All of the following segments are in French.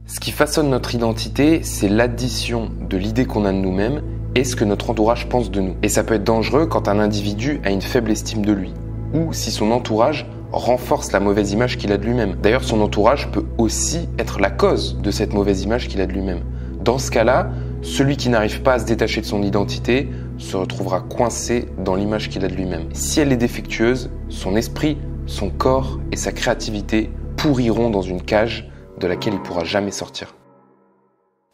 Ce qui façonne notre identité, c'est l'addition de l'idée qu'on a de nous-mêmes et ce que notre entourage pense de nous. Et ça peut être dangereux quand un individu a une faible estime de lui, ou si son entourage renforce la mauvaise image qu'il a de lui-même. D'ailleurs, son entourage peut aussi être la cause de cette mauvaise image qu'il a de lui-même. Dans ce cas-là, celui qui n'arrive pas à se détacher de son identité se retrouvera coincé dans l'image qu'il a de lui-même. Si elle est défectueuse, son esprit, son corps et sa créativité pourriront dans une cage de laquelle il ne pourra jamais sortir.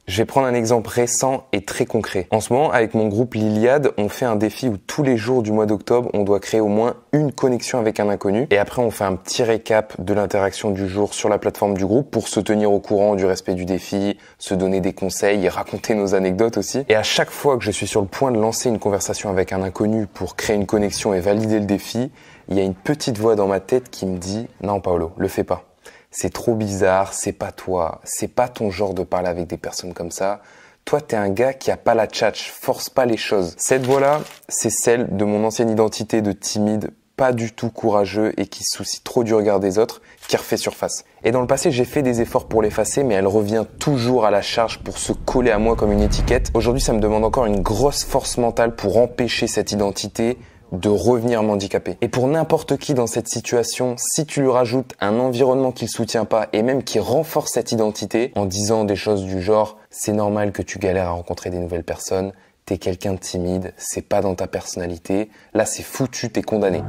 Je vais prendre un exemple récent et très concret. En ce moment, avec mon groupe l'Iliade, on fait un défi où tous les jours du mois d'octobre, on doit créer au moins une connexion avec un inconnu. Et après, on fait un petit récap de l'interaction du jour sur la plateforme du groupe pour se tenir au courant du respect du défi, se donner des conseils et raconter nos anecdotes aussi. Et à chaque fois que je suis sur le point de lancer une conversation avec un inconnu pour créer une connexion et valider le défi, il y a une petite voix dans ma tête qui me dit « Non, Paolo, le fais pas. C'est trop bizarre, c'est pas toi, c'est pas ton genre de parler avec des personnes comme ça. Toi, t'es un gars qui a pas la tchatche, force pas les choses. » Cette voix-là, c'est celle de mon ancienne identité de timide, pas du tout courageux et qui se soucie trop du regard des autres, qui refait surface. Et dans le passé, j'ai fait des efforts pour l'effacer, mais elle revient toujours à la charge pour se coller à moi comme une étiquette. Aujourd'hui, ça me demande encore une grosse force mentale pour empêcher cette identité de revenir m'handicaper. Et pour n'importe qui dans cette situation, si tu lui rajoutes un environnement qu'il soutient pas et même qui renforce cette identité en disant des choses du genre « c'est normal que tu galères à rencontrer des nouvelles personnes, t'es quelqu'un de timide, c'est pas dans ta personnalité, là c'est foutu, t'es condamné ».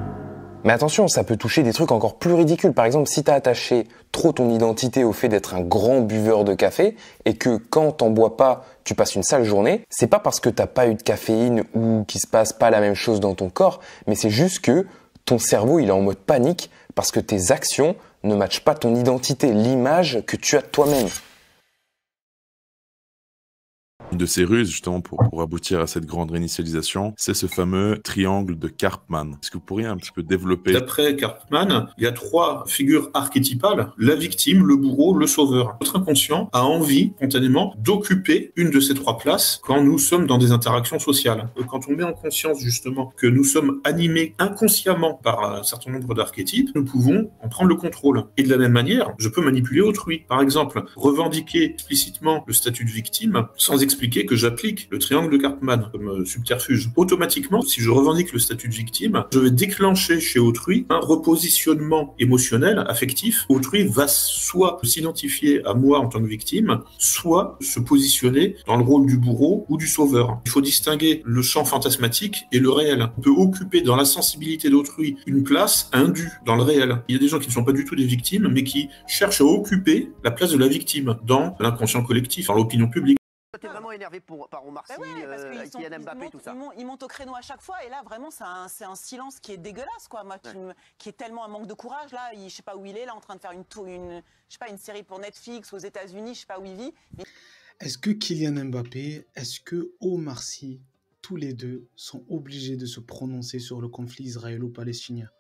Mais attention, ça peut toucher des trucs encore plus ridicules. Par exemple, si t'as attaché trop ton identité au fait d'être un grand buveur de café et que quand t'en bois pas, tu passes une sale journée, c'est pas parce que t'as pas eu de caféine ou qu'il se passe pas la même chose dans ton corps, mais c'est juste que ton cerveau, il est en mode panique parce que tes actions ne matchent pas ton identité, l'image que tu as de toi-même. Une de ces ruses, justement, pour aboutir à cette grande réinitialisation, c'est ce fameux triangle de Karpman. Est-ce que vous pourriez un petit peu développer? D'après Karpman, il y a 3 figures archétypales, la victime, le bourreau, le sauveur. Notre inconscient a envie, spontanément, d'occuper une de ces 3 places quand nous sommes dans des interactions sociales. Quand on met en conscience, justement, que nous sommes animés inconsciemment par un certain nombre d'archétypes, nous pouvons en prendre le contrôle. Et de la même manière, je peux manipuler autrui. Par exemple, revendiquer explicitement le statut de victime sans expliquer que j'applique le triangle de Karpman comme subterfuge. Automatiquement, si je revendique le statut de victime, je vais déclencher chez autrui un repositionnement émotionnel, affectif. Autrui va soit s'identifier à moi en tant que victime, soit se positionner dans le rôle du bourreau ou du sauveur. Il faut distinguer le champ fantasmatique et le réel. On peut occuper dans la sensibilité d'autrui une place indue dans le réel. Il y a des gens qui ne sont pas du tout des victimes, mais qui cherchent à occuper la place de la victime dans l'inconscient collectif, dans l'opinion publique. T'es vraiment énervé par Omar Sy, Kylian Mbappé, tout ça. Ils montent au créneau à chaque fois et là vraiment c'est un silence qui est dégueulasse quoi. Moi qui est tellement un manque de courage là. Je sais pas où il est là en train de faire une série pour Netflix aux États-Unis. Je sais pas où il vit. Mais... Est-ce que Kylian Mbappé, est-ce que Omar Sy, tous les deux sont obligés de se prononcer sur le conflit israélo-palestinien?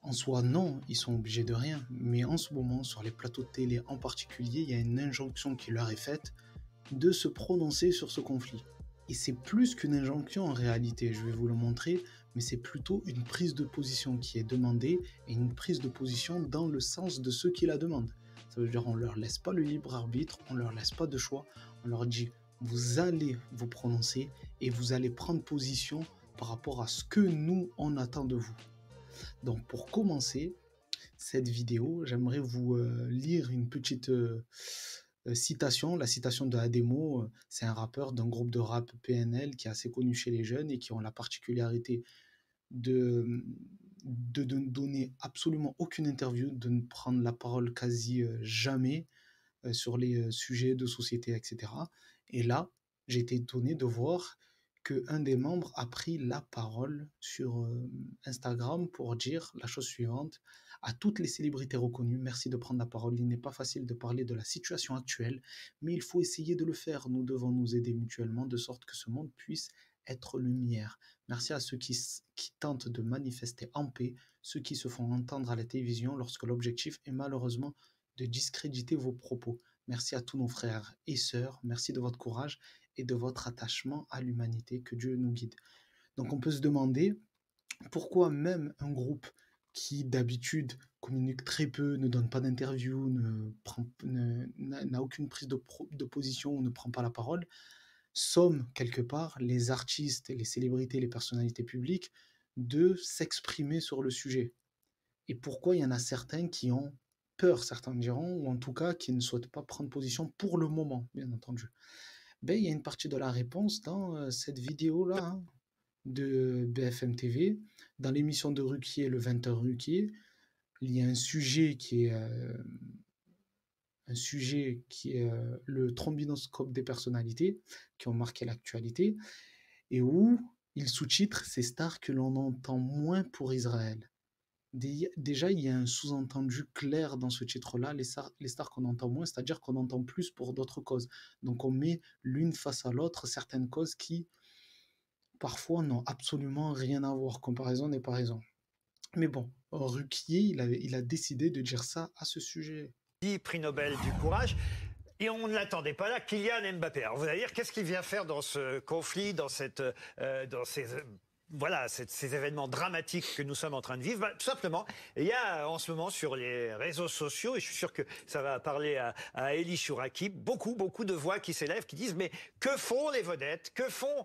En soi, non, ils sont obligés de rien. Mais en ce moment, sur les plateaux de télé en particulier, il y a une injonction qui leur est faite de se prononcer sur ce conflit. Et c'est plus qu'une injonction en réalité, je vais vous le montrer, mais c'est plutôt une prise de position qui est demandée et une prise de position dans le sens de ceux qui la demandent. Ça veut dire on leur laisse pas le libre arbitre, on leur laisse pas de choix, on leur dit vous allez vous prononcer et vous allez prendre position par rapport à ce que nous on attend de vous. Donc pour commencer cette vidéo, j'aimerais vous lire une petite citation, la citation de Ademo. C'est un rappeur d'un groupe de rap PNL qui est assez connu chez les jeunes et qui ont la particularité de ne donner absolument aucune interview, de ne prendre la parole quasi jamais sur les sujets de société, etc. Et là, j'ai été étonné de voir qu'un des membres a pris la parole sur Instagram pour dire la chose suivante: à toutes les célébrités reconnues, merci de prendre la parole. Il n'est pas facile de parler de la situation actuelle, mais il faut essayer de le faire. Nous devons nous aider mutuellement de sorte que ce monde puisse être lumière. Merci à ceux qui tentent de manifester en paix, ceux qui se font entendre à la télévision lorsque l'objectif est malheureusement de discréditer vos propos. Merci à tous nos frères et sœurs, merci de votre courage et de votre attachement à l'humanité, que Dieu nous guide. Donc on peut se demander pourquoi même un groupe qui d'habitude communique très peu, ne donne pas d'interview, n'a aucune prise de position, ne prend pas la parole, somment quelque part les artistes, les célébrités, les personnalités publiques de s'exprimer sur le sujet. Et pourquoi il y en a certains qui ont peur, certains diront, ou en tout cas qui ne souhaitent pas prendre position pour le moment, bien entendu. Ben, il y a une partie de la réponse dans cette vidéo-là, hein, de BFM TV, dans l'émission de Ruquier, le 20h Ruquier. Il y a un sujet qui est le trombinoscope des personnalités qui ont marqué l'actualité, et où il sous-titre ces stars que l'on entend moins pour Israël. Déjà, il y a un sous-entendu clair dans ce titre-là, les stars qu'on entend moins, c'est-à-dire qu'on entend plus pour d'autres causes. Donc on met l'une face à l'autre certaines causes qui, parfois, n'ont absolument rien à voir. Comparaison n'est pas raison. Mais bon, Ruquier, il a décidé de dire ça à ce sujet. Prix Nobel du courage. Et on ne l'attendait pas là, Kylian Mbappé. Alors vous allez dire, qu'est-ce qu'il vient faire dans ce conflit, dans ces événements dramatiques que nous sommes en train de vivre? Tout simplement, il y a en ce moment sur les réseaux sociaux, et je suis sûr que ça va parler à Elie Chouraki, beaucoup de voix qui s'élèvent, qui disent mais que font les vedettes, que font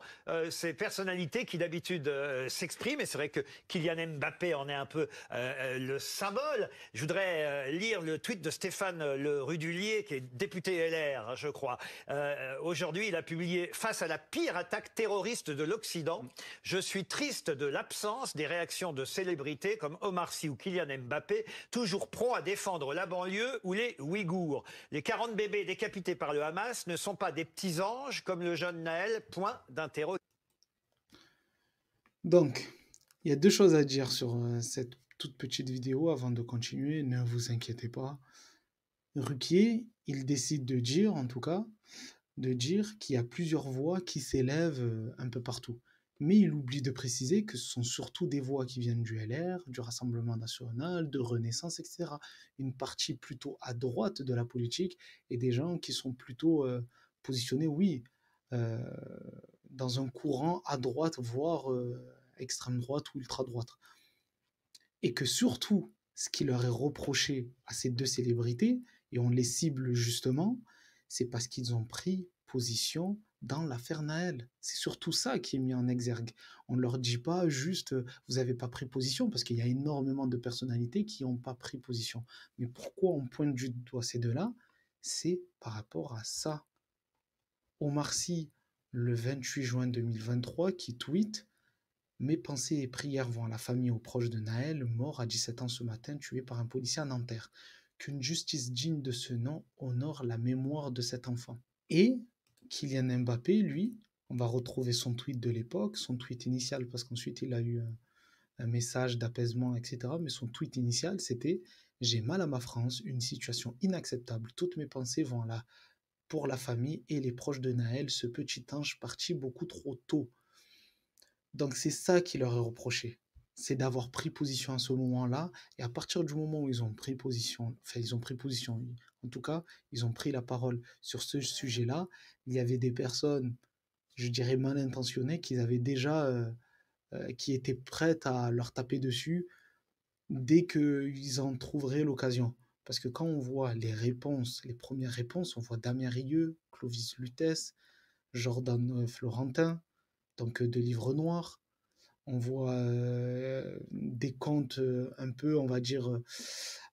ces personnalités qui d'habitude s'expriment? Et c'est vrai que Kylian Mbappé en est un peu le symbole. Je voudrais lire le tweet de Stéphane Le Rudulier, qui est député LR, je crois. Aujourd'hui, il a publié « Face à la pire attaque terroriste de l'Occident, je suis triste de l'absence des réactions de célébrités comme Omar Sy ou Kylian Mbappé, toujours prompts à défendre la banlieue ou les Ouïghours. Les 40 bébés décapités par le Hamas ne sont pas des petits anges comme le jeune Naël, point d'interrogation. » Donc, il y a deux choses à dire sur cette toute petite vidéo avant de continuer, ne vous inquiétez pas. Ruquier, il décide de dire, en tout cas, qu'il y a plusieurs voix qui s'élèvent un peu partout. Mais il oublie de préciser que ce sont surtout des voix qui viennent du LR, du Rassemblement national, de Renaissance, etc. Une partie plutôt à droite de la politique et des gens qui sont plutôt positionnés, oui, dans un courant à droite, voire extrême droite ou ultra droite. Et que surtout, ce qui leur est reproché à ces deux célébrités, et on les cible justement, c'est parce qu'ils ont pris position dans l'affaire Naël. C'est surtout ça qui est mis en exergue. On ne leur dit pas juste « vous n'avez pas pris position » parce qu'il y a énormément de personnalités qui n'ont pas pris position. Mais pourquoi on pointe du doigt ces deux-là? C'est par rapport à ça. Omar Sy, le 28 juin 2023, qui tweet « Mes pensées et prières vont à la famille et aux proches de Naël, mort à 17 ans ce matin, tué par un policier à Nanterre. Qu'une justice digne de ce nom honore la mémoire de cet enfant. » Et Kylian Mbappé, lui, on va retrouver son tweet de l'époque, son tweet initial, parce qu'ensuite il a eu un message d'apaisement, etc. Mais son tweet initial, c'était « J'ai mal à ma France, une situation inacceptable. Toutes mes pensées vont pour la famille et les proches de Naël, ce petit ange parti beaucoup trop tôt. » Donc c'est ça qui leur est reproché. C'est d'avoir pris position à ce moment-là, et à partir du moment où ils ont pris position, en tout cas, ils ont pris la parole sur ce sujet-là, il y avait des personnes, je dirais mal intentionnées, qui étaient prêtes à leur taper dessus dès qu'ils en trouveraient l'occasion. Parce que quand on voit les premières réponses, on voit Damien Rieu, Clovis Lutès, Jordan Florentin, donc de Livre Noir. On voit des comptes un peu, on va dire,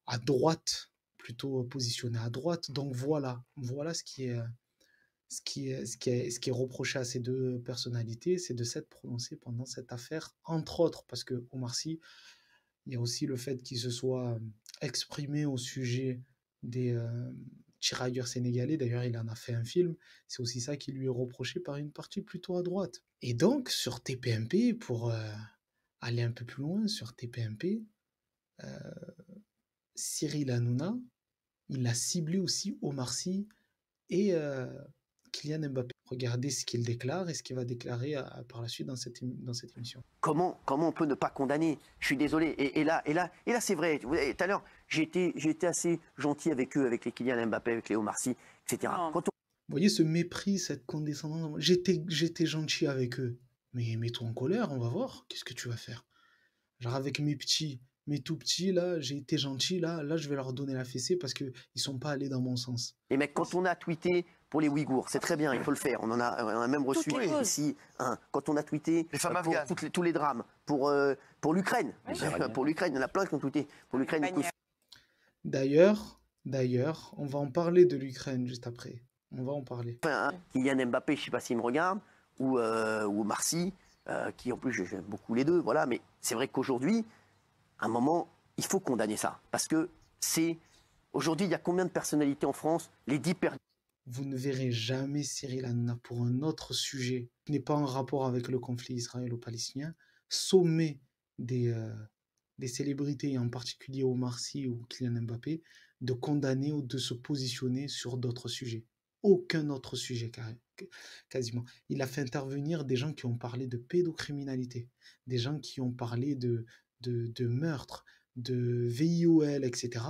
à droite, plutôt positionnés à droite. Donc voilà ce qui est reproché à ces deux personnalités, c'est de s'être prononcé pendant cette affaire, entre autres, parce que Omar Sy, il y a aussi le fait qu'il se soit exprimé au sujet des tirailleurs sénégalais. D'ailleurs, il en a fait un film. C'est aussi ça qui lui est reproché par une partie plutôt à droite. Et donc, sur TPMP, pour aller un peu plus loin, sur TPMP, Cyril Hanouna, il a ciblé aussi Omar Sy et Kylian Mbappé. Regardez ce qu'il déclare et ce qu'il va déclarer par la suite dans cette émission. Comment on peut ne pas condamner? Je suis désolé. Et là, c'est vrai. Tout à l'heure, j'ai été assez gentil avec eux, avec les Kylian Mbappé, avec les Omar Sy, etc. Vous voyez ce mépris, cette condescendance. J'étais gentil avec eux. Mais mets-toi en colère, on va voir. Qu'est-ce que tu vas faire? Genre avec mes petits, mes tout petits, là, j'ai été gentil, là, je vais leur donner la fessée parce qu'ils sont pas allés dans mon sens. Et mec, quand on a tweeté pour les Ouïghours, c'est très bien, il faut le faire. On en a même reçu Toutes les causes. ici quand on a tweeté Les femmes pour afghanes. tous les drames, pour l'Ukraine. Pour l'Ukraine, il y en a plein qui ont tweeté. Pour l'Ukraine, il faut D'ailleurs, on va en parler de l'Ukraine juste après. On va en parler. faire Kylian Mbappé, je ne sais pas s'il me regarde, ou Marcy, qui en plus j'aime beaucoup les deux, voilà. Mais c'est vrai qu'aujourd'hui, à un moment, il faut condamner ça. Parce que c'est. Aujourd'hui, il y a combien de personnalités en France? Les 10 Vous ne verrez jamais Cyril Hanouna pour un autre sujet qui n'est pas en rapport avec le conflit israélo-palestinien, sommet des célébrités, et en particulier Omar Sy ou Kylian Mbappé, de condamner ou de se positionner sur d'autres sujets. Aucun autre sujet, quasiment. Il a fait intervenir des gens qui ont parlé de pédocriminalité, des gens qui ont parlé de meurtre, de VIOL, etc.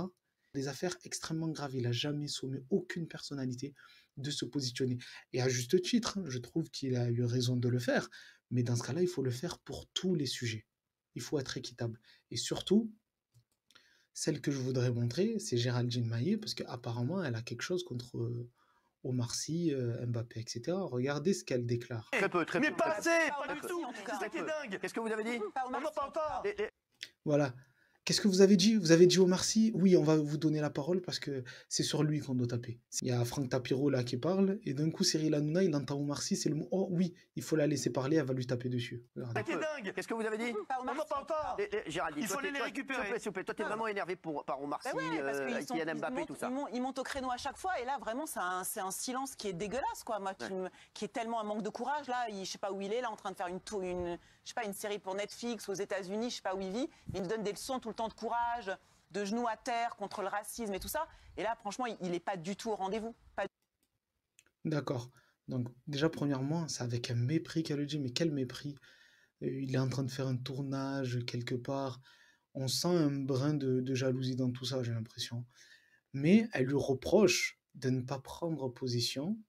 Des affaires extrêmement graves. Il n'a jamais sommé aucune personnalité de se positionner. Et à juste titre, je trouve qu'il a eu raison de le faire. Mais dans ce cas-là, il faut le faire pour tous les sujets. Il faut être équitable. Et surtout, celle que je voudrais montrer, c'est Géraldine Maillet, parce qu'apparemment, elle a quelque chose contre Omar Sy, Mbappé, etc. Regardez ce qu'elle déclare. Très peu, très Mais peu. pas très peu. assez, Pas pas au du Marcy, tout. en tout C'est cas. ça qui est dingue. Qu'est-ce que vous avez dit? Pas au On Marcy, n'en parle pas. Voilà. Qu'est-ce que vous avez dit? Vous avez dit Omar Sy? Oui, on va vous donner la parole parce que c'est sur lui qu'on doit taper. Il y a Franck Tapiro là qui parle, et d'un coup, Cyril Hanouna, il entend Omar Sy, c'est le mot. Oh oui, il faut la laisser parler, elle va lui taper dessus. C'est Regardez. ça qui est dingue. Qu'est-ce que vous avez dit? Pas au On Marcy, n'en parle pas. Géraldine, Il faut toi, aller les toi, récupérer. s'il vous plaît, toi, t'es vraiment énervé par Omar Sy, Bah ouais, parce qu'ils Kylian ils Mbappé, montent- tout ça. ils montent au créneau à chaque fois, et là vraiment c'est un silence qui est dégueulasse, quoi. Moi, qui est tellement un manque de courage. Là, je sais pas où il est, là, en train de faire je sais pas, une série pour Netflix aux États-Unis, je sais pas où il vit, mais il nous donne des leçons tout le temps de courage, de genoux à terre contre le racisme et tout ça. Et là, franchement, il est pas du tout au rendez-vous. Pas D'accord. Donc, déjà, premièrement, c'est avec un mépris qu'elle le dit, mais quel mépris? Il est en train de faire un tournage quelque part. On sent un brin de jalousie dans tout ça, j'ai l'impression. Mais elle lui reproche de ne pas prendre position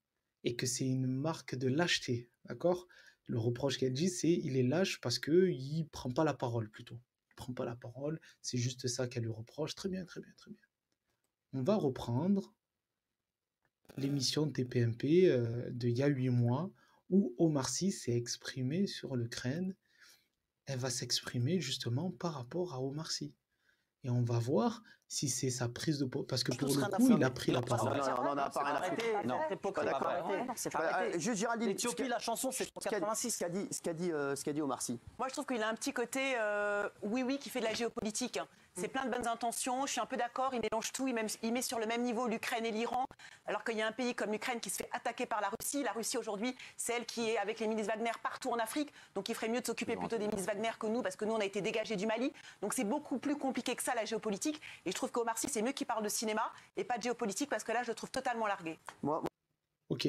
et que c'est une marque de lâcheté, d'accord? Le reproche qu'elle dit, c'est il est lâche parce qu'il ne prend pas la parole, plutôt. Il ne prend pas la parole, c'est juste ça qu'elle lui reproche. Très bien, très bien, très bien. On va reprendre l'émission TPMP d'il y a 8 mois où Omar Sy s'est exprimé sur l'Ukraine. Elle va s'exprimer justement par rapport à Omar Sy. Et on va voir si c'est sa prise de parole. Parce que pour le coup, il a pris la parole. Non, on n'a pas rien à foutre. Non. Pas d'accord. c'est pas arrêté. Juste Géraldine, L'Éthiopie, la chanson, c'est ce qu'a dit Omar Sy. Moi, je trouve qu'il a un petit côté oui, qui fait de la géopolitique. C'est plein de bonnes intentions, je suis un peu d'accord, il mélange tout, il met sur le même niveau l'Ukraine et l'Iran, alors qu'il y a un pays comme l'Ukraine qui se fait attaquer par la Russie. La Russie, aujourd'hui, c'est elle qui est avec les milices Wagner partout en Afrique, donc il ferait mieux de s'occuper plutôt des milices Wagner que nous, parce que nous, on a été dégagés du Mali. Donc c'est beaucoup plus compliqué que ça, la géopolitique. Et je trouve qu'Omar Sy, c'est mieux qu'il parle de cinéma et pas de géopolitique, parce que là, je le trouve totalement largué. Ok.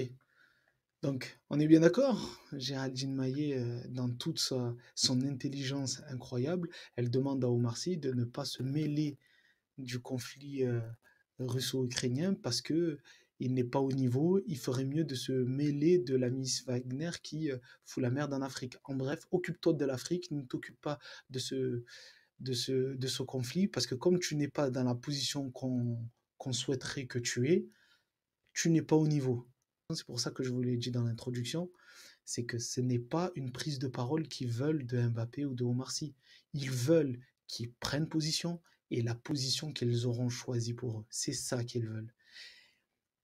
Donc, on est bien d'accord. Géraldine Maillet, dans toute son intelligence incroyable, elle demande à Omar Sy de ne pas se mêler du conflit russo-ukrainien parce que il n'est pas au niveau. Il ferait mieux de se mêler de la milice Wagner qui fout la merde en Afrique. En bref, occupe-toi de l'Afrique, ne t'occupe pas de ce conflit parce que comme tu n'es pas dans la position qu'on souhaiterait que tu n'es pas au niveau. C'est pour ça que je vous l'ai dit dans l'introduction, c'est que ce n'est pas une prise de parole qu'ils veulent de Mbappé ou de Omar Sy. Ils veulent qu'ils prennent position et la position qu'ils auront choisie pour eux. C'est ça qu'ils veulent.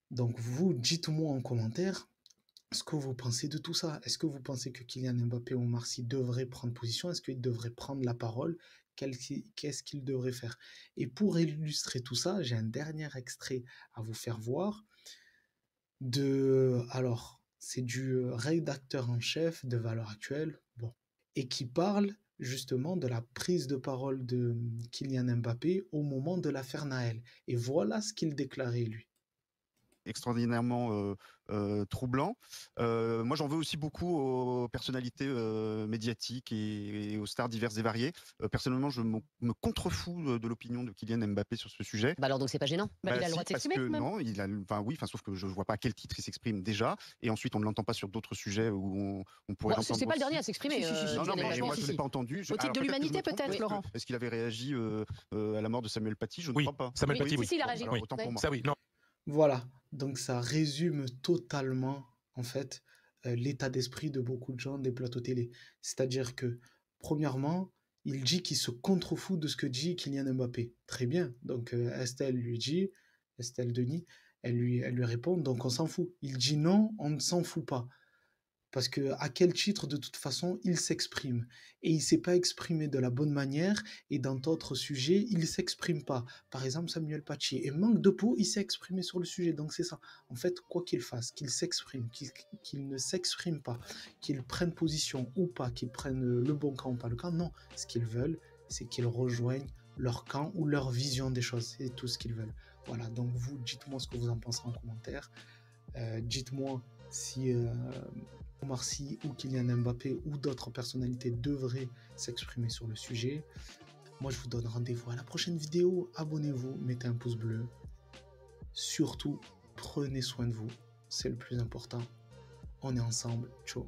Donc vous, dites-moi en commentaire ce que vous pensez de tout ça. Est-ce que vous pensez que Kylian Mbappé ou Omar Sy devraient prendre position? Est-ce qu'ils devraient prendre la parole? Qu'est-ce qu'ils devraient faire? Et pour illustrer tout ça, j'ai un dernier extrait à vous faire voir. Alors, c'est du rédacteur en chef de Valeurs Actuelles, et qui parle justement de la prise de parole de Kylian Mbappé au moment de l'affaire Naël. Et voilà ce qu'il déclarait, lui. extraordinairement troublant. Moi, j'en veux aussi beaucoup aux personnalités médiatiques et aux stars diverses et variées. Personnellement, je me contrefous de l'opinion de Kylian Mbappé sur ce sujet. Bah alors donc c'est pas gênant. Bah, il a le droit de si, parce s'exprimer que quand même. non, sauf que je vois pas à quel titre il s'exprime déjà, et ensuite on ne l'entend pas sur d'autres sujets où on pourrait Bon, l'entendre. c'est pas le aussi. dernier à s'exprimer. Non, non, mais franchement, moi si, je si. l'ai pas entendu. Au titre de l'humanité, peut-être, Laurent. Est-ce qu'il avait réagi à la mort de Samuel Paty? Je ne Oui, crois pas. Samuel Paty, oui. Si, il a réagi. Alors, autant pour moi. Ça, oui, non. Voilà, donc ça résume totalement, en fait, l'état d'esprit de beaucoup de gens des plateaux télé. C'est-à-dire que, premièrement, il dit qu'il se contrefout de ce que dit Kylian Mbappé. Très bien, donc Estelle Denis, elle lui répond, donc on s'en fout. Il dit non, on ne s'en fout pas. Parce que à quel titre, de toute façon, il s'exprime. Et il ne s'est pas exprimé de la bonne manière, et dans d'autres sujets, il ne s'exprime pas. Par exemple, Samuel Paty. Et manque de peau, il s'est exprimé sur le sujet. Donc c'est ça. En fait, quoi qu'il fasse, qu'il s'exprime, qu'il ne s'exprime pas, qu'il prenne position ou pas, qu'il prenne le bon camp ou pas le camp, non. Ce qu'ils veulent, c'est qu'ils rejoignent leur camp ou leur vision des choses. C'est tout ce qu'ils veulent. Voilà, donc vous, dites-moi ce que vous en pensez en commentaire. Dites-moi si Omar Sy ou Kylian Mbappé ou d'autres personnalités devraient s'exprimer sur le sujet. Moi, je vous donne rendez-vous à la prochaine vidéo. Abonnez-vous, mettez un pouce bleu. Surtout, prenez soin de vous. C'est le plus important. On est ensemble. Ciao.